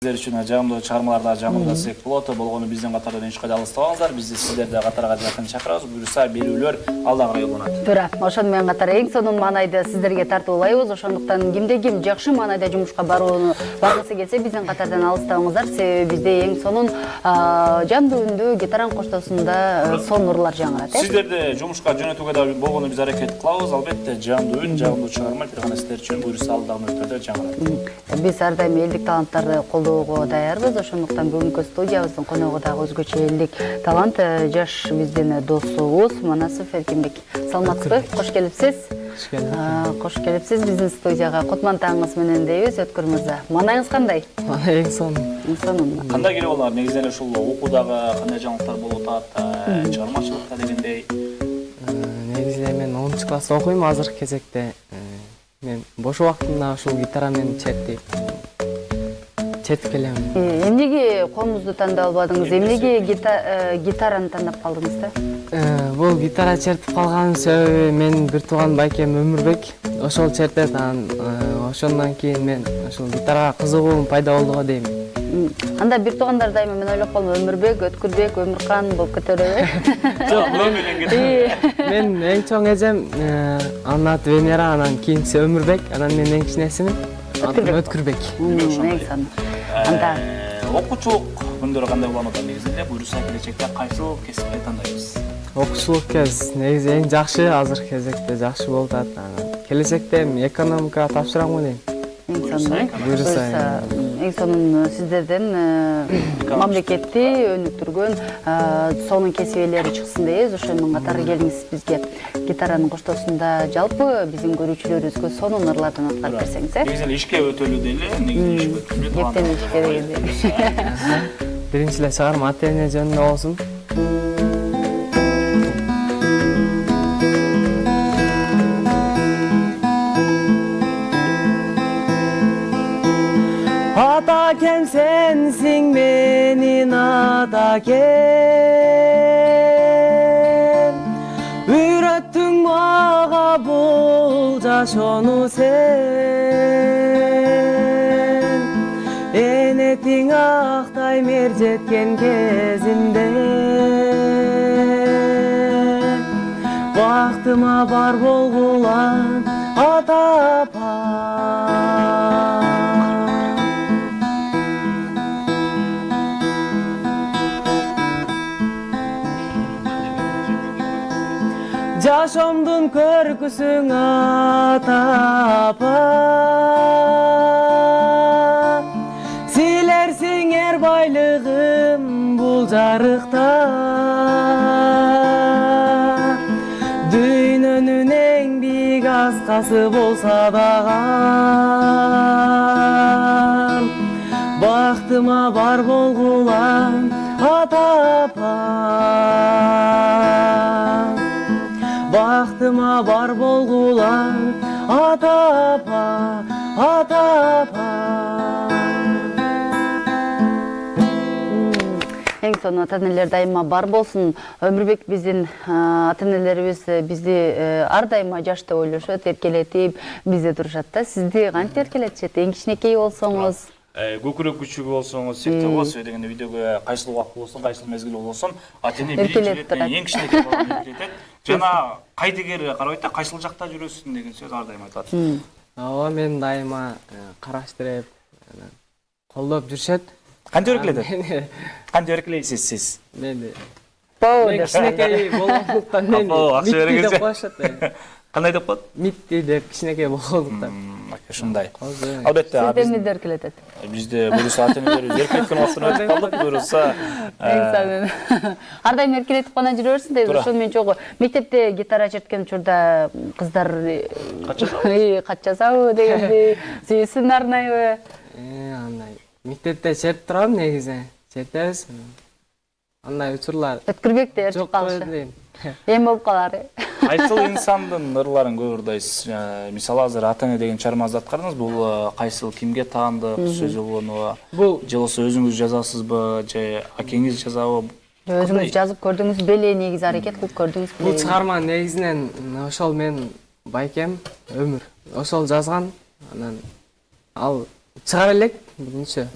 Сіздер үшін жамды чармаларда жамылдасек болоты болгону бизден катардан эч кайда алыстабаңыздар. Бизди сиздерди катарга жакын чакырабыз. Буюрса берүүлөр алда карай уланат. Туура. Ошону менен катар эң сонун маанайды сиздерге тартуулайбыз. Ошондуктан кимде ким жакшы маанайда жумушка баргысы келсе бизден катардан алыстабаңыздар. Себеби бизде эң сонун жандуу үндүү гитаран коштоосунда сонурлар жаңырат. Сиздерди жумушка жөнөтүүгө да болгону биз аракет кылабыз. Албетте жандуу үн, жандуу чыгарма бир гана сиздер үчүн буюрса алдагы мүнөттөрдө жаңырат. Биз ар дайым элдик таланттарды колдоого даярбыз. Ошондуктан бүгүнкү студиябыздын коногу дагы өзгөчө элдик талант, жаш биздин досубуз Манасов Эркинбек. Саламатсызбы? Кош келипсиз. Кош келипсиз биздин студияга. Кутман таңыңыз менен дейбиз Өткөр мырза. Маанайыңыз кандай? Эң сонун. Эң сонун. Кандай керек болар? Негизинен ушул окуудагы кандай жаңылыктар болуп атат? Чыгармачылыкта дегендей. Негизинен мен 10 класста окуйм азыркы кезекте. Мен бош убактымда ушул гитара менен чертип келем. Эмнеге комузду тандап албадыңыз? Эмнеге гитараны тандап калдыңыз да? Бул гитара чертип калганын себеби мен бир тууган байкем Өмүрбек ошол чертет, ошондон кийин мен ошол гитарага кызыгуум пайда болду го дейм. Анда бир туугандар дайыма мен ойлоп калдым, Өмүрбек, Өткүрбек, Өмүркан болуп кетерби? Жок, мен эң чоң эжем анын аты Венера, анан кийинчиси Өмүрбек, анан мен эң кичинесимин. Өткүрбек. Эң сонун. Анда окуучулук күндөрү кандай уланып атат негизинде? Буюрса келечекте кайсыл кесипти тандайбыз? Окуучулук кез негизи эң жакшы, азыркы кезекте жакшы болуп атат. Келечекте экономикага тапшырам го дейм. Эң сонун. Буюрса эң сонун сиздерден мамлекетти өнүктүргөн сонун кесип ээлери чыксын дейбиз. Ошонун катары келиңиз бизге гитаранын коштоосунда жалпы биздин көрүүчүлөрүбүзгө сонун ырлардан аткарып берсеңиз, Негизинен ишке өтөлүү деле, негизинен ишке өтөлүү. Эртең ишке дегенде. Биринчи эле чыгарма ата-эне жөнүндө болсун. Атакен сенсиң менин атакен, үйрөттүң мага бул жашоону сен. Энетиң актай мер жеткен кезинде, бактыма бар болгула ата-апа. Жашомдун көркүсүң ата-апа, силерсиң эр байлыгым бул жарыкта. Дүйнөнүн эң бийик аскасы болса дагы, бактыма бар болгула ата-апа. Бактыма бар болгула ата-апа, ата-апа. Эң сонун ата-энелер дайыма бар болсун. Өмүрбек биздин ата-энелерибиз бизди ар дайыма жаш деп ойлошот, эркелетип бизде турушат да. Сизди кантип эркелетишет? Эң кичинекей болсоңуз, көкүрөк күчүгү болсоңуз, сектор болсо дегенде видеого кайсыл убакыт болсун, кайсыл мезгил болсун, ата-эне биринчи эң кичинекей баланы эркелетет. Жана кайдыгер карабайт да, кайсыл жакта жүрөсүң деген сөз ар дайым айтылат. Ооба, мен дайыма караштырып, колдоп жүрүшөт. Кантип эркелетет? Кантип эркелейсиз сиз? Мен кичинекей болгондуктан мени Митти деп коюшат. Кандай деп коет? Митти деп кичинекей болгондуктан. Ушундай. Албетте, сизде эмне эркелетет? Бизде буюрса ата-энелерибиз эркелеткен убактын өтүп калдык, буюрса ар дайым эркелетип гана жүрө берсин дейбиз. Ошону мен жогу мектепте гитара черткен учурда кыздар качасабы дегенди, сүйсүн арнайбы? Андай мектепте чертип турам негизи. Чертебиз. Андай учурлар Өткүрбек де ээрчип калышы. Эң болуп калар. Кайсыл инсандын ырларын көп ырдайсыз? Мисалы азыр ата-эне деген чармаңызды аткардыңыз. Бул кайсыл кимге таандык сөз болгону? Бул же болсо өзүңүз жазасызбы, же акеңиз жазабы? Өзүңүз жазып көрдүңүз беле, негизи аракет кылып көрдүңүз беле? Бул чыгарма негизинен ошол мен байкем Өмүр ошол жазган. Анан ал чыгара элек биринчи.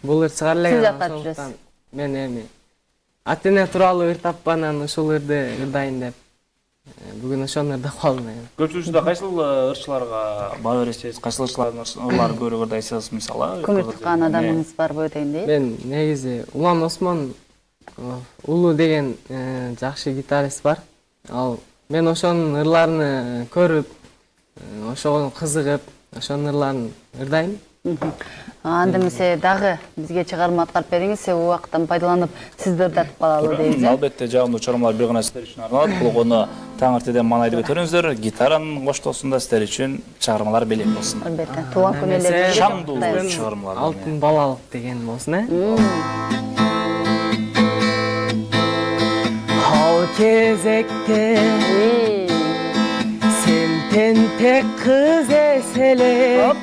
бул ыр чыгар элек. Сиз атап жүрөсүз. Мен эми ата эне тууралуу ыр таппан анан ушул ырды ырдайын деп бүгүн ошону ырдап калдым. Көпчүлүктө кайсыл ырчыларга баа бересиз, кайсыл ырчылардын ырларын көбүрөөк ырдайсыз мисалы? Көңүл туккан адамыңыз барбы дегендей? Мен негизи Улан Осмон Улуу деген жакшы гитарист бар. Ал мен ошонун ырларын көрүп, ошого кызыгып, ошонун ырларын ырдайм. Анда эмесе дагы бизге чыгарма аткарып бериңиз, убакыттан пайдаланып сизди ырдатып калалы дейбиз. Албетте жагымдуу чорамалар бир гана сиздер үчүн арналат. Бул кону таң эртеден маанайды көтөрүңүздөр. Гитаранын коштоосунда сиздер үчүн чыгармалар белек болсун. Албетте, туулган күнү эле Шаңдуу чыгармалар. Алтын балалык деген болсун, Ал кезекте сен тентек кыз эселеп,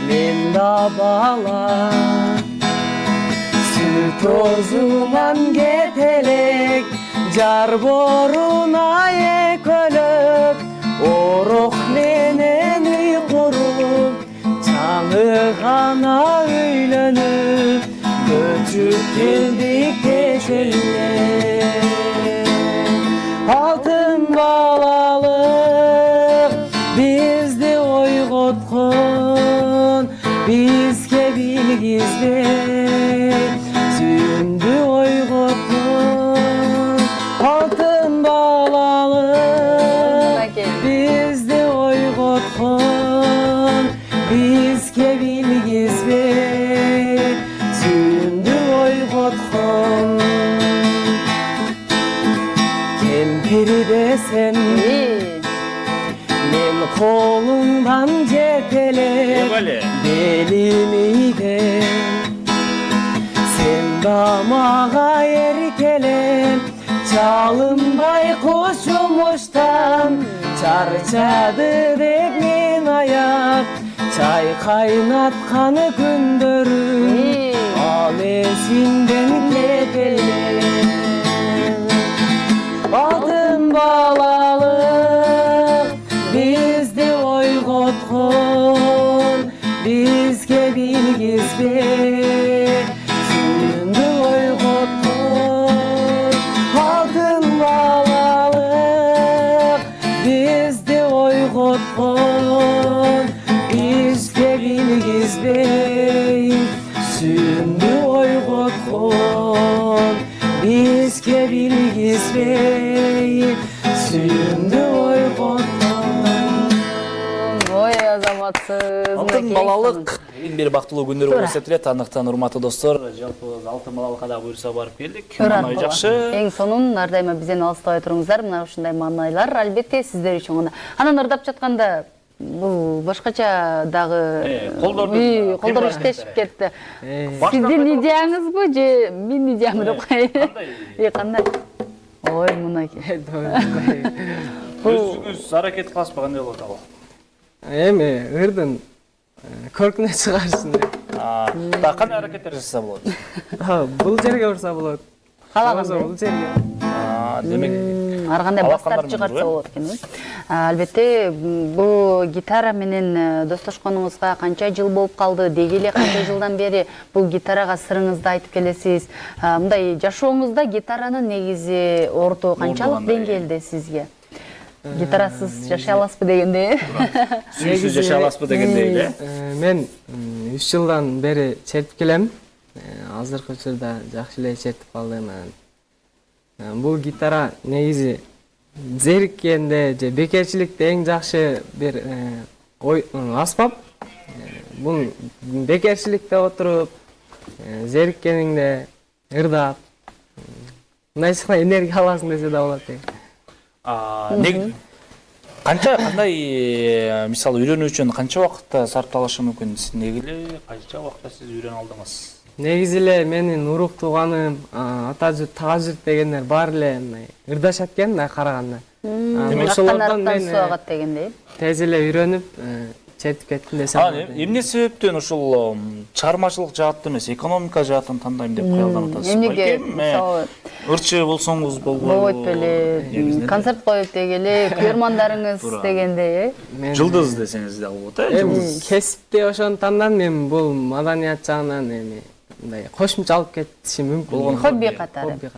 мен да бала. Сүт озунан кетелек, жар боруна экөлөп, орох менен үй куруп, чаңы гана үйлөнүп, көчүп келдик кечеге. Алтын балалык бизди ойготкон, бизге билгизбей сүйүндү ойготкон. Алтын балалык бизди ойготкон, бизге билгизбей сүйүндү ойготкон. Кемпири десем мен колуңдан жетелеп белимиден, сен да мага эркелеп, чалынбай куш жумуштан чарчады деп мен аяп, чай кайнатканы күндөрүм ал эсимден кетелеп. Алтын балалык бизди ойготкон, бизге билгизбей сүйүндү ойготкон. Алтын балалык бизди ойготкон, бизге билгизбей сүйүндү ойготкон, бизге билгизбей сүйүндү ойготкон. Ой, азаматсыз. Алтын балалык эң бир бактылуу күндөр болуп эсептелет. Андыктан урматтуу достор, жалпы алтын балалыкка дагы буйрса барып келдик. Маанай жакшы. Эң сонун ар дайыма бизден алыстабай туруңуздар. Мына ушундай маанайлар албетте сиздер үчүн гана. Анан ырдап жатканда бул башкача дагы колдор иштешип кетти. Сиздин идеяңызбы же менин идеям деп коеюн? Кандай? Ой, мынакей. Өзүңүз аракет кыласызбы, кандай болот ал? Эми ырдын көркүнө чыгарышын деп. Кандай аракеттер жасаса болот? Бул жерге урса болот. Калагандай. Бул жерге. Демек ар кандай бастап чыгарса болот экен. Албетте, бул гитара менен достошконуңузга канча жыл болуп калды? Деги эле канча жылдан бери бул гитарага сырыңызды айтып келесиз? Мындай жашооңузда гитаранын негизи орду канчалык деңгээлде сизге? Гитарасыз жашай аласызбы дегендей? Сүйсүз жашай аласызбы дегендей эле? Мен 3 жылдан бери чертип келем. Азыркы учурда жакшы эле чертип калдым. Бул гитара негизи зериккенде же бекерчиликте эң жакшы бир аспап. Бул бекерчиликте отуруп, зериккениңде ырдап, мындай энергия аласың десе да болот. Кандай мисалы үйрөнүү үчүн канча убакытта сарпталышы мүмкүн? Сиз негиле канча убакытта сиз үйрөнө алдыңыз? Негизи эле менин урук тууганым, ата журт, тага журт дегендер баары эле ырдашат экен мындай караганда. Ошолордон мен суу агат дегендей. Тез эле үйрөнүп чертип кеттим десем болот. Эмне себептен ушул чыгармачылык жаатын эмес, экономика жаатын тандайм деп кыялдан атасыз? Эмнеге? Ырчы болсоңуз болбойт беле, концерт коюп дегеле, көрмандарыңыз дегендей, жылдыз десеңиз да болот, Кесипти ошону тандадым, мен бул маданият жагынан мындай кошумча алып кетиши мүмкүн. Хобби катары.